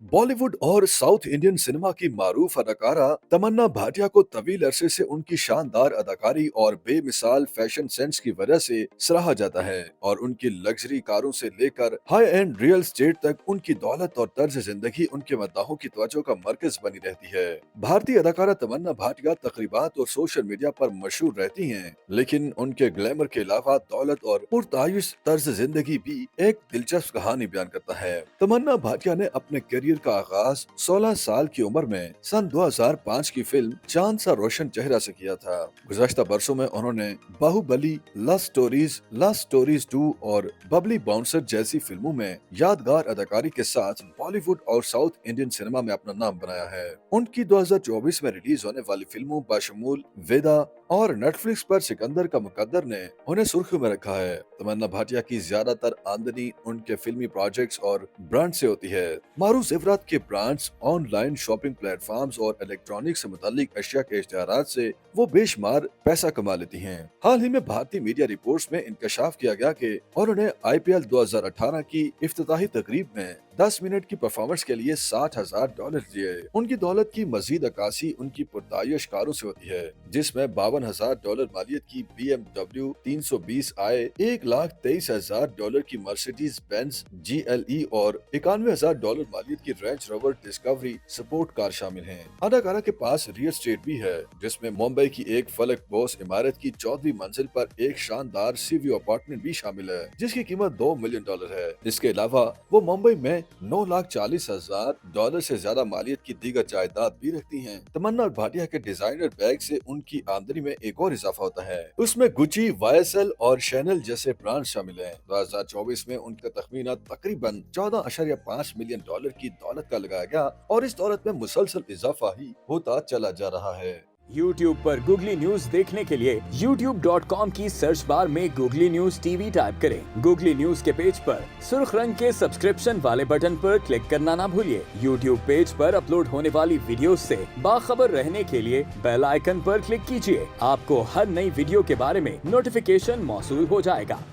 बॉलीवुड और south Indian cinema की मारूफ अदाकारा तमन्ना भाटिया को तवील अरसे से उनकी शानदार अदाकारी और बेमिसाल फैशन सेंस की वजह से सराहा जाता है और उनकी लग्जरी कारों से लेकर हाई एंड रियल स्टेट तक उनकी दौलत और तर्ज जिंदगी उनके मद्दाहों की तवज्जो का मरकज बनी रहती है। भारतीय अदाकारा तमन्ना भाटिया तकरीबात और सोशल मीडिया पर मशहूर रहती हैं, लेकिन उनके ग्लैमर के अलावा दौलत और पुरतायुश तर्ज जिंदगी भी एक दिलचस्प कहानी बयान करता है। तमन्ना भाटिया ने अपने करियर का आगाज 16 साल की उम्र में सन 2005 की फिल्म चांद सा रोशन चेहरा से किया था। गुज़श्ता बरसों में उन्होंने बाहुबली, लव स्टोरीज 2 और बबली बाउंसर जैसी फिल्मों में यादगार अदाकारी के साथ बॉलीवुड और साउथ इंडियन सिनेमा में अपना नाम बनाया है। उनकी 2024 में रिलीज होने वाली फिल्मों बशमूल वेदा और नेटफ्लिक्स पर सिकंदर का मुकद्दर ने उन्हें सुर्खियों में रखा है। तमन्ना भाटिया की ज्यादातर आमदनी उनके फिल्मी प्रोजेक्ट्स और ब्रांड से होती है। मारूफ जेवरात के ब्रांड्स, ऑनलाइन शॉपिंग प्लेटफॉर्म्स और इलेक्ट्रॉनिक से मुतालिक अशिया के इश्तिहारात से वो बेशुमार पैसा कमा लेती हैं। हाल ही में भारतीय मीडिया रिपोर्ट्स में इंकशाफ किया गया कि उन्होंने IPL 2018 की इफ्तिताही तकरीब में 10 मिनट की परफॉर्मेंस के लिए $60,000 दिए। उनकी दौलत की मजीद अक्कासी उनकी पुरतायुश कारों से होती है, जिसमें $52,000 मालियत की BMW 320 आए, $1,23,000 की मर्सिडीज बेंज GLE और $91,000 मालियत की range rover discovery sport car शामिल हैं। अदाकारा के पास रियल एस्टेट भी है, जिसमें मुंबई की एक फलक बॉस इमारत की 14वीं मंजिल पर एक शानदार सीव्यू अपार्टमेंट भी शामिल है, जिसकी कीमत $2 मिलियन है। इसके अलावा वो मुंबई में $9,40,000 से ज्यादा मालियत की दीगर जायदाद भी रखती हैं। तमन्ना भाटिया के डिजाइनर बैग से उनकी आमदनी में एक और इजाफा होता है, उसमें गुची, YSL और शैनल जैसे ब्रांड शामिल हैं। 2024 में उनका तखमीना तकरीबन $14.5 मिलियन की दौलत का लगाया गया और इस दौलत में मुसलसल इजाफा ही होता चला जा रहा है। YouTube पर गूगली न्यूज देखने के लिए youtube.com की सर्च बार में गूगली न्यूज TV टाइप करें। गूगली न्यूज के पेज पर सुर्ख रंग के सब्सक्रिप्शन वाले बटन पर क्लिक करना ना भूलिए। YouTube पेज पर अपलोड होने वाली वीडियोस से बाखबर रहने के लिए बेल आइकन पर क्लिक कीजिए। आपको हर नई वीडियो के बारे में नोटिफिकेशन मौसूल हो जाएगा।